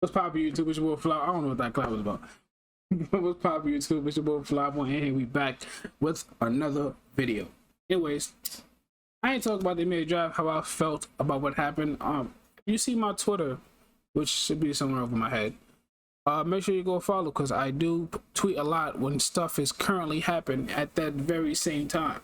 What's poppin' YouTube? It's your boy Fly. I don't know what that clap was about. What's poppin' YouTube? It's your boy FLYBOIIANT, and we back with another video. Anyways, I ain't talking about the NBA draft, how I felt about what happened. You see my Twitter, which should be somewhere over my head. Make sure you go follow, because I do tweet a lot when stuff is currently happening at that very same time.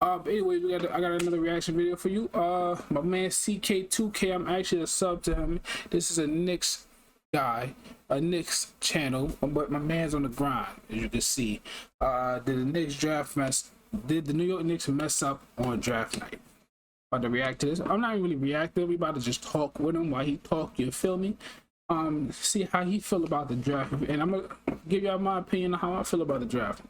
Anyways, I got another reaction video for you. My man CK2K, I'm actually a sub to him. This is a Knicks guy, a Knicks channel, but my man's on the grind, as you can see. Did the New York Knicks mess up on draft night? About to react to this. I'm not really reacting. We about to just talk with him while he talk. You feel me? See how he feel about the draft, and I'm gonna give y'all my opinion on how I feel about the draft.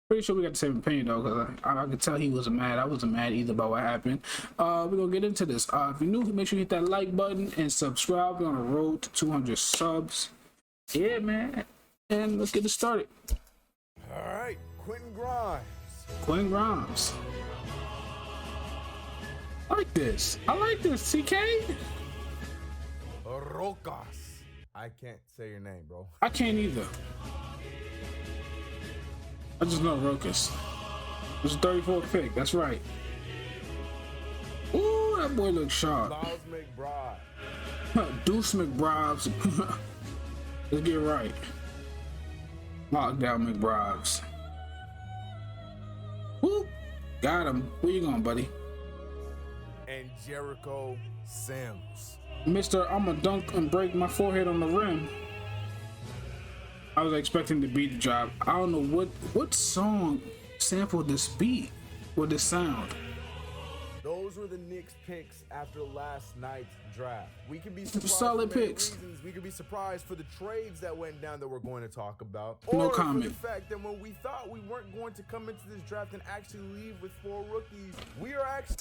Pretty sure we got the same opinion though, because I could tell he wasn't mad. I wasn't mad either about what happened. We're gonna get into this. If you're new, make sure you hit that like button and subscribe. We're on the road to 200 subs. Yeah, man. And let's get it started. All right, Quentin Grimes. Quentin Grimes. I like this. I like this, CK. Rocas. I can't say your name, bro. I can't either. I just know Rocas. It's a 34th pick. That's right. Ooh, that boy looks sharp. Deuce McBrides. Let's get right. Lockdown McBrides. Woo! Got him. Where you going, buddy? And Jericho Sims. Mr. I'ma dunk and break my forehead on the rim. I was expecting to beat the job. I don't know what song sampled this beat with this sound. Those were the Knicks picks after last night's draft. We could be surprised solid for many picks. reasons. We could be surprised for the trades that went down that we're going to talk about. No or comment. For the fact that when we thought we weren't going to come into this draft and actually leave with 4 rookies, we are actually...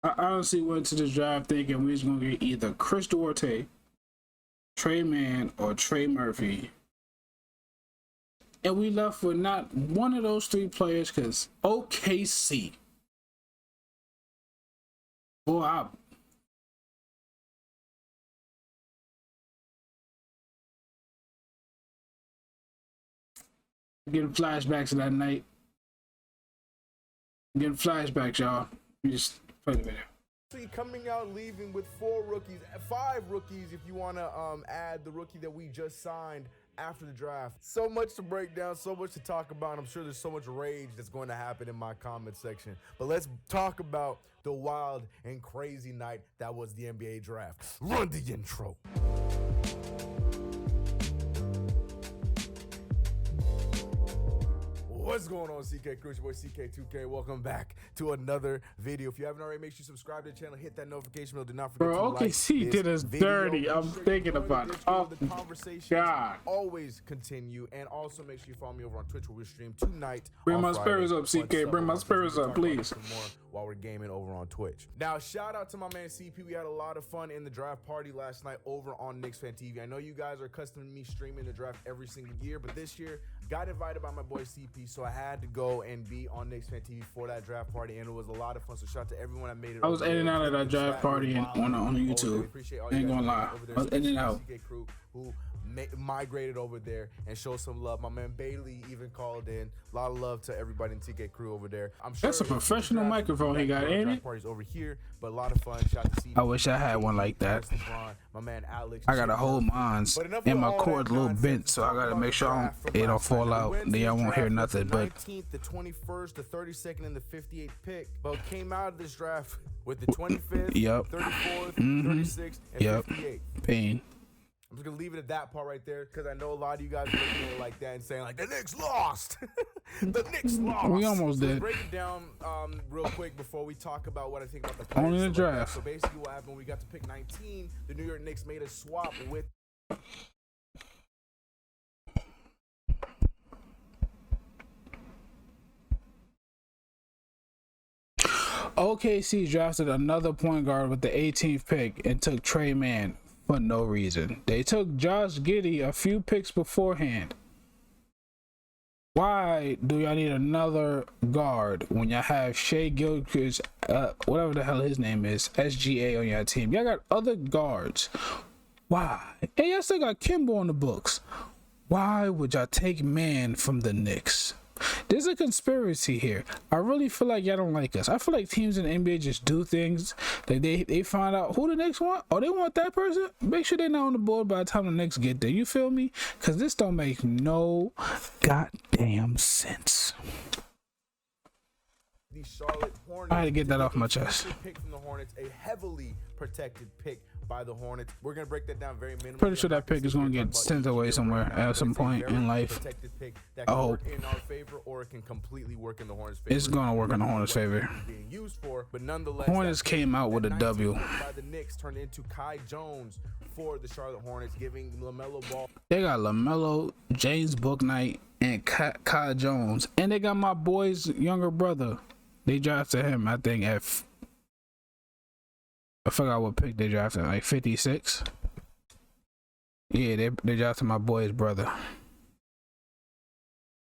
I honestly went to this draft thinking we was gonna get either Chris Duarte, Trey Mann, or Trey Murphy. And we left with not one of those 3 players because OKC. Boy, I'm getting flashbacks of that night. Getting flashbacks, y'all. We just play the video. Coming out leaving with 4 rookies, 5 rookies if you want to add the rookie that we just signed after the draft. So much to break down, so much to talk about. I'm sure there's so much rage that's going to happen in my comment section. But let's talk about the wild and crazy night that was the NBA draft. Run the intro. What's going on, CK Crew? It's your boy CK2K. Welcome back to another video. If you haven't already, make sure you subscribe to the channel, hit that notification bell. Do not forget to like OKC did us dirty. I'm thinking about it. Oh, the conversations God. always continue, and also make sure you follow me over on Twitch where we stream tonight. Bring my spirits up, CK. Bring my spirits up, please. While we're gaming over on Twitch. Now, shout out to my man CP. We had a lot of fun in the draft party last night over on Knicks Fan TV. I know you guys are accustomed to me streaming the draft every single year, but this year got invited by my boy CP, so I had to go and be on Knicks Fan TV for that draft party, and it was a lot of fun. So shout out to everyone that made it. I was in and out of that draft party on YouTube. Ain't gonna lie, I was in and out. Crew who migrated over there and showed some love. My man Bailey even called in. A lot of love to everybody in TK Crew over there. I'm sure that's a professional microphone he got, ain't it? Parties over here, but a lot of fun. Shout out to I wish I had one like that. My man Alex. I gotta hold mines, and my cord's a little bent, so I gotta make sure it don't fall out. Then y'all won't hear nothing. But 19th, the 21st, the 32nd, and the 58th pick, but came out of this draft with the 25th, yep, 34th, 36th, and yep, 58th. Pain. I'm just gonna leave it at that part right there, because I know a lot of you guys are looking at it like that and saying like the Knicks lost. The Knicks lost. We almost did. Let's break it down real quick before we talk about what I think about the players. Only the draft. So basically what happened when we got to pick 19, the New York Knicks made a swap with OKC drafted another point guard with the 18th pick and took Trey Mann for no reason. They took Josh Giddey a few picks beforehand. Why do y'all need another guard when y'all have Shai Gilgeous, whatever the hell his name is, SGA on your team? Y'all got other guards. Why? Hey, y'all still got Kimbo on the books. Why would y'all take man from the Knicks? There's a conspiracy here. I really feel like y'all don't like us. I feel like teams in the NBA just do things that they find out who the Knicks want. Oh, they want that person? Make sure they're not on the board by the time the Knicks get there. You feel me? Because this don't make no goddamn sense. The Charlotte Hornets. I had to get that off my chest. Pick from the Hornets, a heavily protected pick by the Hornets. We're gonna break that down very minimally. Pretty sure that pick is gonna get sent away somewhere at some point in life. That can work in our favor, or it can completely work in the Hornets' favor. It's gonna work in the Hornets' favor. Being used for, but nonetheless, Hornets came out with a W. By the Knicks turned into Kai Jones for the Charlotte Hornets, giving LaMelo Ball. They got LaMelo, James Bouknight, and Kai Jones, and they got my boy's younger brother. They drafted him, I think, I forgot what pick they drafted, like 56. Yeah, they drafted my boy's brother.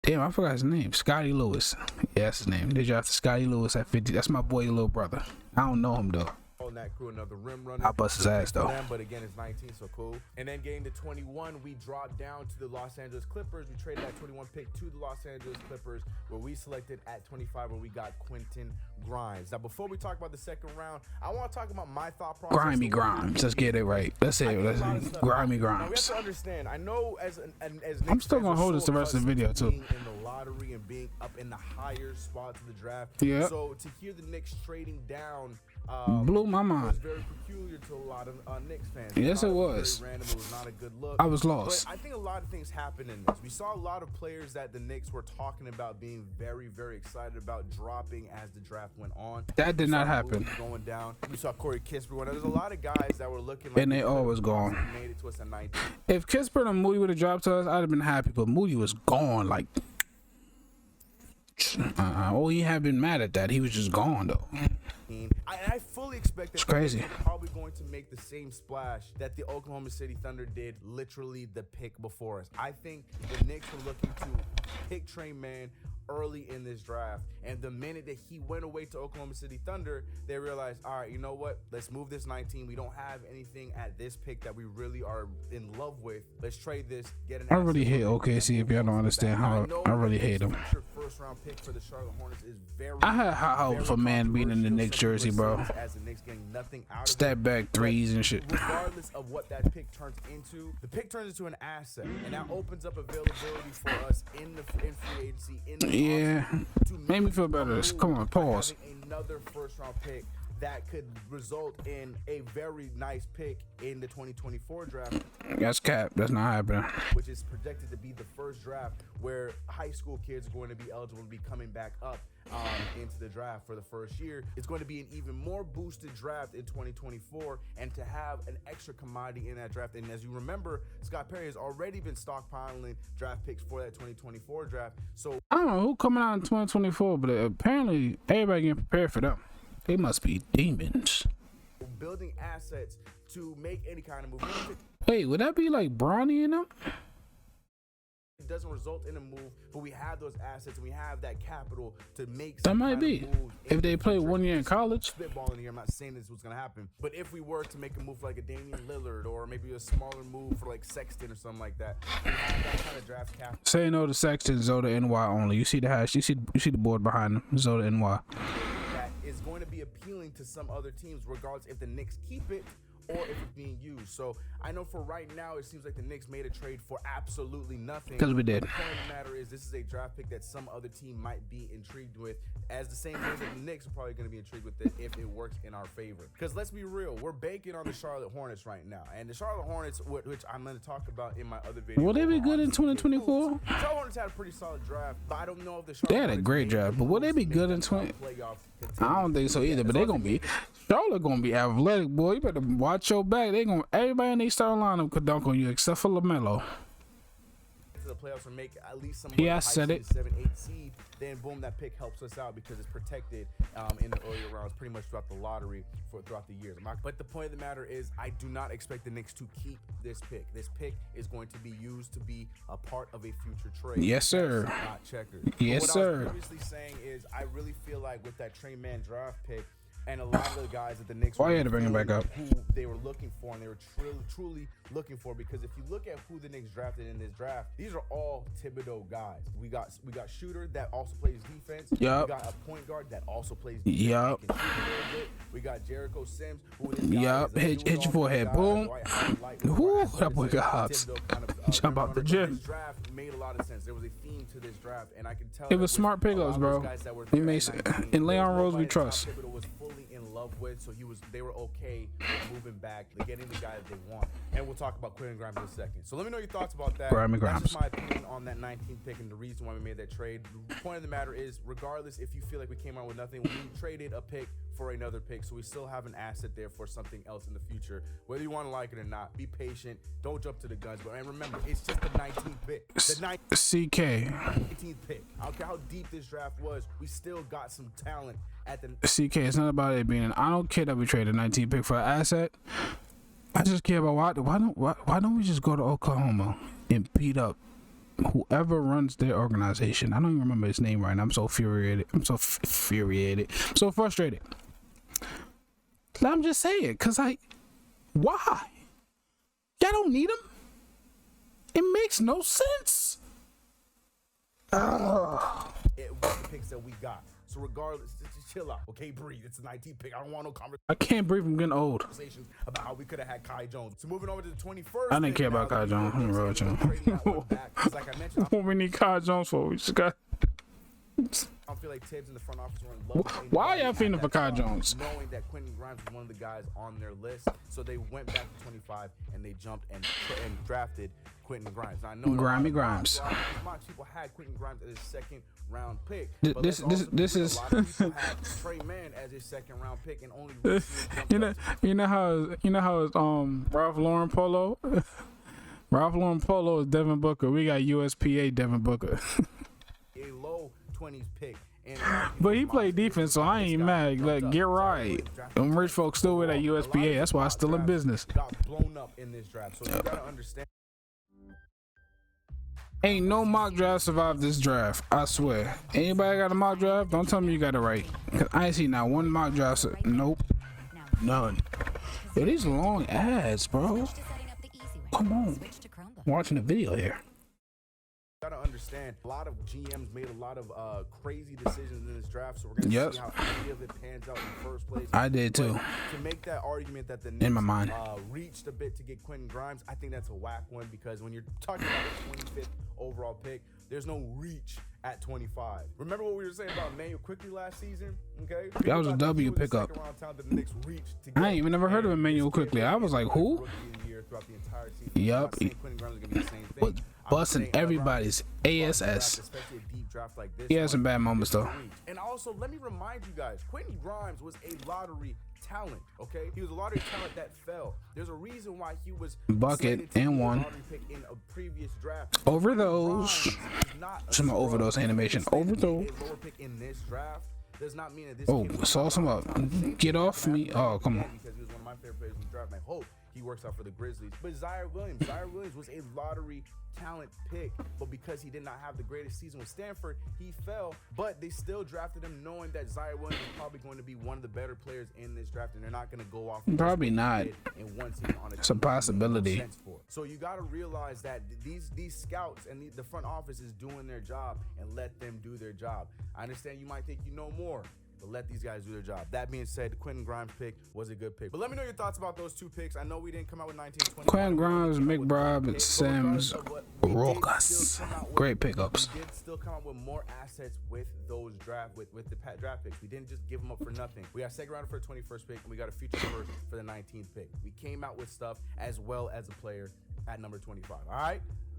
Damn, I forgot his name. Scotty Lewis. Yeah, that's his name. They drafted Scotty Lewis at 50. That's my boy's little brother. I don't know him though. That crew, another rim runner. I bust his ass though. But again, it's 19, so cool. And then getting to 21, we dropped down to the Los Angeles Clippers. We traded that 21 pick to the Los Angeles Clippers, where we selected at 25, where we got Quentin Grimes. Now, before we talk about the second round, I want to talk about my thought process. Grimy Grimes. Let's get it right. Let's say it. Grimy Grimes. Now, we have to understand. I know as I'm still gonna hold this the rest of the video too. Being in the lottery and being up in the higher spots of the draft. Yeah. So to hear the Knicks trading down. Blew my mind. It was very peculiar to a lot of Knicks fans. Yes, it was. Random. It was not a good look. I was lost. But I think a lot of things happened in this. We saw a lot of players that the Knicks were talking about being very, very excited about dropping as the draft went on. That did not happen. Going down. We saw Corey Kispert. There's a lot of guys that were looking like, and they always gone. Made it to us at 19. If Kispert and Moody would have dropped to us, I'd have been happy. But Moody was gone. Like, oh, he had been mad at that. He was just gone though. I fully expect that it's crazy. They're probably going to make the same splash that the Oklahoma City Thunder did literally the pick before us. I think the Knicks were looking to pick Trey Mann early in this draft, and the minute that he went away to Oklahoma City Thunder, they realized, all right, you know what, let's move this 19. We don't have anything at this pick that we really are in love with. Let's trade this, get an I really hate OKC. If y'all don't understand how I really hate them. First round pick for the Charlotte Hornets is very, I had high hopes for man being in the Knicks jersey, bro. As the Knicks getting nothing out Step back threes and shit. Regardless of what that pick turns into, the pick turns into an asset, and that opens up availability for us in free agency. Yeah, made me feel better. Come on, pause. Another first round pick that could result in a very nice pick in the 2024 draft. That's cap. That's not happening. Which is projected to be the first draft where high school kids are going to be eligible to be coming back up into the draft for the first year. It's going to be an even more boosted draft in 2024, and to have an extra commodity in that draft. And as you remember, Scott Perry has already been stockpiling draft picks for that 2024 draft. So I don't know who coming out in 2024, but apparently everybody getting prepared for them. They must be demons. Building assets to make any kind of move. Wait, would that be like Bronny and them? It doesn't result in a move, but we have those assets and we have that capital to make. That might be if they play 1 year in college. Spitballing here, I'm not saying this is what's gonna happen, but if we were to make a move like a Damian Lillard or maybe a smaller move for like Sexton or something like that, we have that kind of draft capital. Say no to Sexton, Zoda NY only. You see the hash. You see the board behind them. Zoda NY. That is going to be appealing to some other teams, regardless if the Knicks keep it or if it's being used. So I know for right now, it seems like the Knicks made a trade for absolutely nothing. Because we did. The point of the matter is, this is a draft pick that some other team might be intrigued with, as the same way that the Knicks are probably going to be intrigued with it if it works in our favor. Because let's be real, we're banking on the Charlotte Hornets right now. And the Charlotte Hornets, which I'm going to talk about in my other video. Will they be good in 2024? The Charlotte Hornets had a pretty solid draft, but I don't know if the Charlotte They had a great draft, but will they be good in 20? I don't think so either, but they're going to be. Charlotte going to be athletic, boy. You better watch your back. Everybody in their starting lineup could dunk on you except for LaMelo. To the playoffs and make at least some. Yeah, I said it. 7-8 seed. Then boom, that pick helps us out because it's protected in the earlier rounds, pretty much throughout the lottery throughout the years. But the point of the matter is, I do not expect the Knicks to keep this pick. This pick is going to be used to be a part of a future trade. Yes, sir. Not checkers. Yes, what sir. I was previously saying is, I really feel like with that Trey Mann draft pick, And a lot of the guys that the Knicks why you had to bring him back up? who they were looking for, and they were truly looking for, because if you look at who the Knicks drafted in this draft, these are all Thibodeau guys. We got shooter that also plays defense. Yep. We got a point guard that also plays defense. Yep. We got Jericho Sims, who Yep. Hit your forehead. Boom. Whoo, that boy got hops. Jump out the gym. This draft made a lot of sense. There was a theme to this draft, and I can tell it was smart pickups, bro. He makes in Leon Rose we trust. Thibodeau was fully in love with, so they were okay with moving back, getting the guy that they want. And we'll talk about Quentin Grimes in a second. So let me know your thoughts about that. That's just my opinion on that 19th pick and the reason why we made that trade. The point of the matter is, regardless if you feel like we came out with nothing, we traded a pick for another pick, so we still have an asset there for something else in the future. Whether you want to like it or not, be patient. Don't jump to the guns. But and remember, it's just the 19th pick. The CK. 19th pick. I don't care how deep this draft was, we still got some talent at the CK. It's not about it being. I don't care that we traded a 19th pick for an asset. I just care about why don't we just go to Oklahoma and beat up whoever runs their organization. I don't even remember his name right now. I'm so infuriated. I'm so frustrated. I'm just saying, cause why? Y'all don't need him. It makes no sense. It was the picks that we got. So regardless, just chill out. Okay, breathe. It's a 19th pick. I don't want no conversation. I can't breathe. I'm getting old. About how we could have had Kai Jones. So moving over to the 21st. I didn't care about Kai Jones. I'm real with you. Like I mentioned, what we need Kai Jones for? We just got. I feel like Tibbs in the front office were in love. Why are y'all feeling for Kai Jones? Knowing that Quentin Grimes was one of the guys on their list, so they went back to 25 and they jumped and drafted Quentin Grimes. Now, I know Grimy Grimes. Most people had Quentin Grimes as his second round pick. This is. A lot of people had Trey Mann as his second round pick, and only you know how it's Ralph Lauren Polo. Ralph Lauren Polo is Devin Booker. We got USPA Devin Booker. A low 20s pick. But he played defense, so I ain't mad. Like, get right. Them rich folks still with that USPA. That's why I'm still in business. Got blown up in this draft, so you gotta understand. Ain't no mock draft survived this draft. I swear. Anybody got a mock draft? Don't tell me you got it right. Cause I ain't seen not one mock draft. Nope. None. Yo, these long ads, bro. Come on. I'm watching the video here. Gotta understand, a lot of GMs made a lot of crazy decisions in this draft, so we're gonna see how any of it pans out in the first place. I did too. To make that argument that the Knicks in my mind reached a bit to get Quentin Grimes, I think that's a whack one, because when you're talking about the 25th overall pick, there's no reach at 25. Remember what we were saying about Emmanuel Quickly last season? Okay, that was a W pickup. I ain't even never heard of Emmanuel Quickly. I was like, who? Yup. Busting everybody's ASS. He has some bad moments though. And also, let me remind you guys, Quentin Grimes was a lottery talent. Okay, he was a lottery talent that fell. There's a reason why he was bucket and one in a previous draft. Overdose. Some overdose animation. Overdose. Lower pick in this draft does not mean that this. Oh, sauce him up. Get off me. Oh, come on. Because he was one of my favorite players in the draft. And I hope he works out for the Grizzlies. But Zaire Williams was a lottery talent pick, but because he did not have the greatest season with Stanford, he fell. But they still drafted him knowing that Zaire Williams is probably going to be one of the better players in this draft, and they're not going to go off. Probably not. In one season on it's a possibility. So you got to realize that these scouts and the front office is doing their job, and let them do their job. I understand you might think you know more, but let these guys do their job. That being said, the Quentin Grimes pick was a good pick. But let me know your thoughts about those two picks. I know we didn't come out with 19-20. Quentin Grimes, McBride, Sims, Rokas. Great pickups. We did still come out with more assets with those draft picks. We didn't just give them up for nothing. We got a second rounder for the 21st pick, and we got a future first for the 19th pick. We came out with stuff as well as a player at number 25.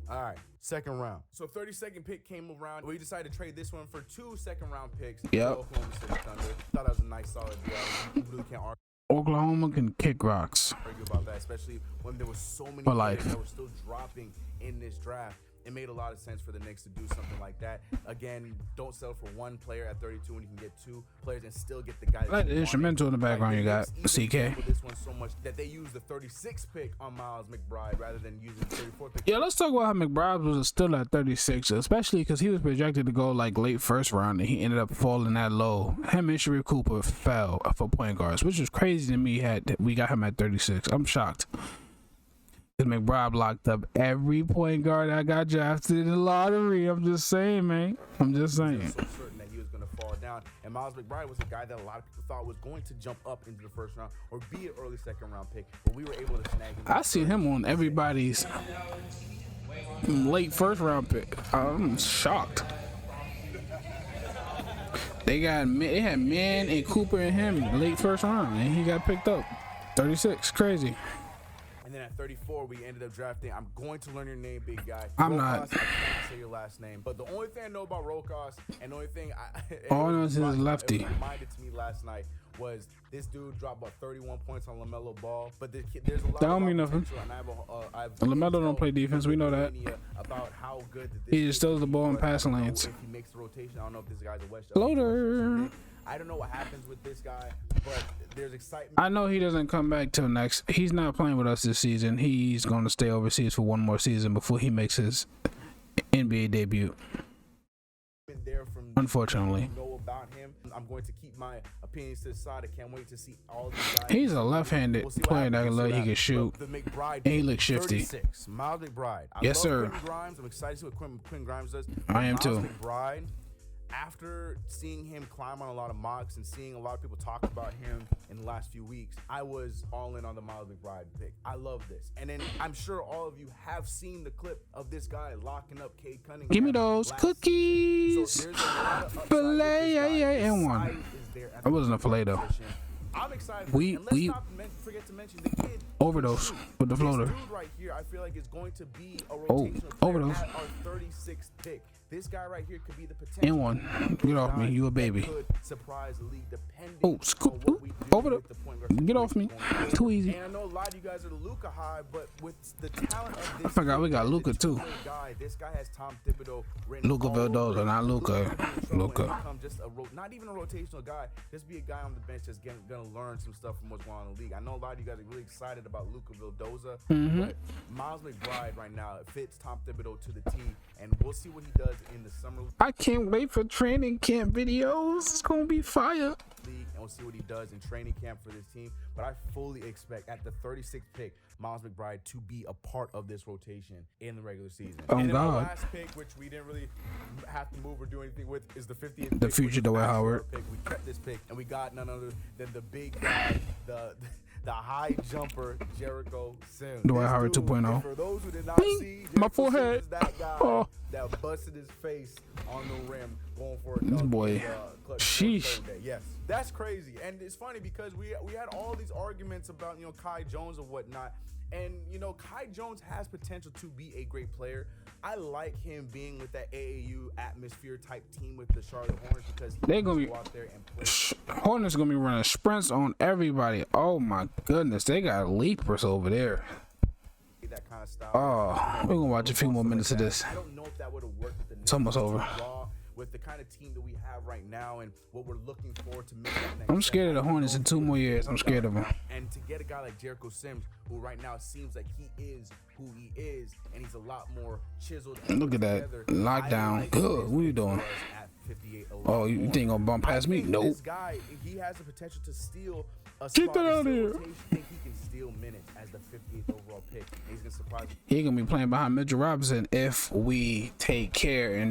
All right, second round. So 32nd pick came around. We decided to trade this one for 2 second-round picks. Yep. Oklahoma City Thunder. Thought that was a nice, solid deal. You really can't argue. Oklahoma can kick rocks. Argue about that, especially when there was so many players that were still dropping in this draft. it made a lot of sense for the Knicks to do something like that. Again, don't settle for one player at 32 when you can get two players and still get the guy. I like the instrumental in the background. You got CK. This one so much that they use the 36 pick on Miles McBride rather than using the 34 pick. Yeah, let's talk about how McBride was still at 36, especially because he was projected to go like late first round and he ended up falling that low. Him and Sharif Cooper fell for point guards, which is crazy to me. We got him at 36. I'm shocked. Because McBride locked up every point guard that got drafted in the lottery. I'm just saying, man. I'm just saying. So certain that he was going to fall down. And Miles McBride was a guy that a lot of people thought was going to jump up into the first round or be an early second round pick. But we were able to snag him. I see him on everybody's late first round pick. I'm shocked. They had Man and Cooper and him late first round, and he got picked up. 36, crazy. And then at 34, we ended up drafting. I'm going to learn your name, big guy. I'm not. I can't say your last name, but the only thing I know about Rokas, and the only thing all I know is his lefty. It reminded to me last night was this dude dropped about 31 points on LaMelo Ball, but there's a lot. That don't mean nothing. LaMelo don't play defense. We know that. About how good he just steals the ball in passing lanes. If he makes the rotation, I don't know if this guy's a West. Floater. I don't know what happens with this guy, but there's excitement. I know he doesn't come back till next. He's not playing with us this season. He's going to stay overseas for one more season before he makes his NBA debut. Unfortunately. Know about him. I'm going to keep my opinions to the side. I can't wait to see all these guys. He's a left-handed player that he can shoot. And he looks shifty. 36, Miles McBride. Yes, sir. Quentin Grimes. I'm excited to see what Quentin Grimes does. I am too. Miles McBride, after seeing him climb on a lot of mocks and seeing a lot of people talk about him in the last few weeks, I was all in on the Miles McBride pick. I love this. And then I'm sure all of you have seen the clip of this guy locking up Cade Cunningham. Give me those cookies. So there's a lot of Filet and one. That wasn't a filet though. I'm excited. We not forget to mention the kid overdose with the floater. This dude right here, I feel like is going to be a rotational player overdose. at our 36th pick. This guy right here could be the potential. And one. Get off me. You a baby. Could surprise the league depending Oh, scoop. Over the. Get off me. Too easy. And I know a lot of you guys are the Luka high, but with the talent of this, I forgot we got Luka too. This guy has Tom Thibodeau written. Luka Vildoza, not Luka. Luka. Just not even a rotational guy. Just be a guy on the bench that's gonna learn some stuff from what's going on in the league. I know a lot of you guys are really excited about Luka Vildoza, but Miles McBride right now fits Tom Thibodeau to the T, and we'll see what he does in the summer league. I can't wait for training camp videos. It's gonna be fire. And we'll see what he does in training camp for this team. But I fully expect at the 36th pick, Miles McBride to be a part of this rotation in the regular season. Oh, and then God. our last pick, which we didn't really have to move or do anything with, is the 50th pick. The future Dwight Howard. Pick. We kept this pick, and we got none other than the big guy, the high jumper, Jericho Sims. Dwight Howard 2.0. For those who did not see, my Jericho forehead. Sims is that guy that busted his face on the rim going for a dunk. This boy. Sheesh. Yes, that's crazy. And it's funny because we had all these arguments about, Kai Jones and whatnot. And, Kai Jones has potential to be a great player. I like him being with that AAU atmosphere type team with the Charlotte Hornets because they're gonna be go out there and play. Hornets gonna be running sprints on everybody. Oh my goodness, they got leapers over there. That kind of style. Oh, we're gonna watch a few more minutes of this. I don't know if that would have worked with the Knicks. It's almost over. With the kind of team that we have right now and what we're looking forward to make that next I'm scared of the Hornets in 2 more years. I'm scared of them. And to get a guy like Jericho Sims, who right now seems like he is who he is, and he's a lot more chiseled. Look at that lockdown. Good. What are you doing? Oh, you think gonna bump past me? Nope. This guy, he has the potential to steal a Get that out of here. I think he can steal minutes as the 58th overall pick. He's gonna surprise you. He's gonna be playing behind Mitchell Robinson if we take care and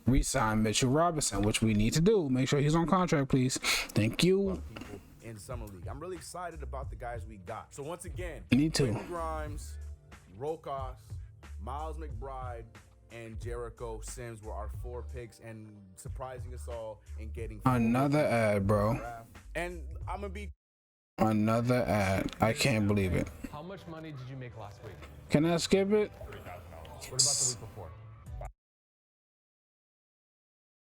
re-sign Mitchell Robinson, which we need to do. Make sure he's on contract, please. Thank you. In summer league, I'm really excited about the guys we got. So once again, me too. Quentin Grimes, Rokas, Miles McBride, and Jericho Sims were our 4 picks, and surprising us all in getting another ad, bro. And I'm gonna be another ad. I can't believe it. How much money did you make last week? Can I skip it? What about the week before?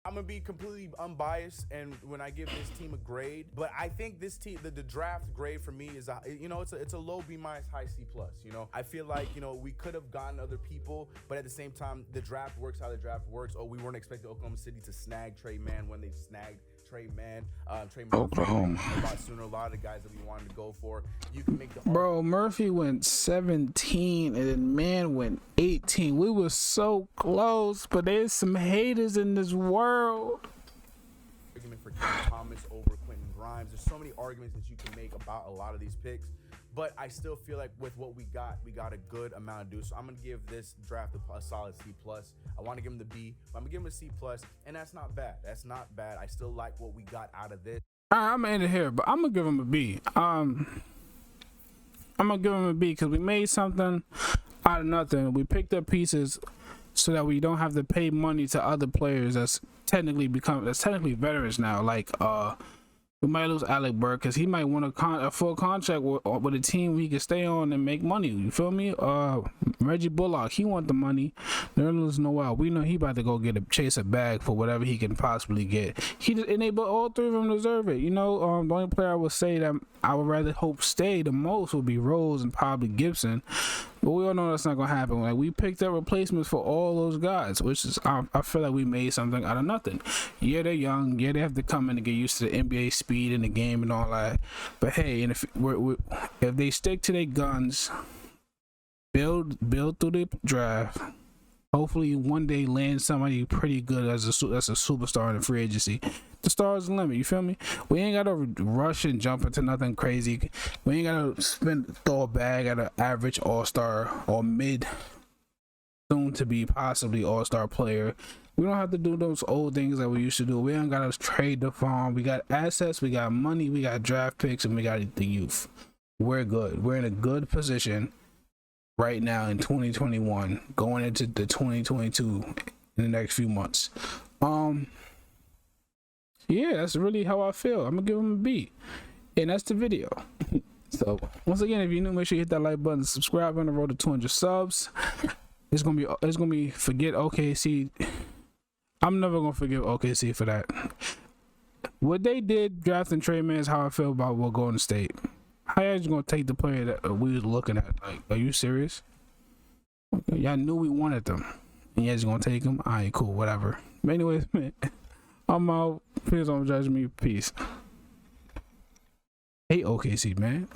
I'm gonna be completely unbiased, and when I give this team a grade, but I think this team, the draft grade for me is, it's a low B minus, high C plus. You know, I feel like we could have gotten other people, but at the same time, the draft works how the draft works. Oh, we weren't expecting Oklahoma City to snag Trey Mann when they snagged Trey Mann. Oklahoma. A lot sooner. A lot of the guys that we wanted to go for. You can make the bro. Murphy went 17, and then Mann went 18. We were so close, but there's some haters in this world. Argument for Cam Thomas over Quentin Grimes. There's so many arguments that you can make about a lot of these picks, but I still feel like with what we got a good amount to do. So I'm gonna give this draft a solid C plus. I want to give him the B, but I'm gonna give him a C plus, and that's not bad. That's not bad. I still like what we got out of this. I'm gonna end it here, but I'm gonna give him a B. I'm gonna give him a B because we made something out of nothing. We picked up pieces so that we don't have to pay money to other players that's technically veterans now. Like we might lose Alec Burke because he might want a full contract with a team he can stay on and make money. You feel me? Reggie Bullock, he want the money. Nerlens Noel, we know he about to go chase a bag for whatever he can possibly get. But all three of them deserve it. The only player I would say that I would rather hope stay the most would be Rose and probably Gibson. But we all know that's not gonna happen. Like, we picked up replacements for all those guys, which is I feel like we made something out of nothing. Yeah, they're young. Yeah, they have to come in and get used to the NBA speed in the game and all that. But hey, and if they stick to their guns, build through the draft, hopefully one day land somebody pretty good as a superstar in the free agency. The stars the limit, you feel me? We ain't gotta rush and jump into nothing crazy. We ain't gotta throw a bag at an average all-star or mid, soon to be possibly all-star player. We don't have to do those old things that we used to do. We ain't gotta trade the farm. We got assets, we got money, we got draft picks, and we got the youth. We're good. We're in a good position right now in 2021, going into the 2022 in the next few months. Yeah, that's really how I feel. I'm gonna give him a B, and that's the video. So once again, if you're new, make sure you hit that like button, subscribe on the road to 200 subs. It's gonna be forget OKC. I'm never gonna forgive OKC for that. What they did drafting Trey Mann is how I feel about what Golden State. How y'all just gonna take the player that we was looking at? Like, are you serious? Y'all knew we wanted them, and y'all just gonna take them? Alright, cool, whatever. But anyways, man, I'm out. Please don't judge me. Peace. Hate OKC, man.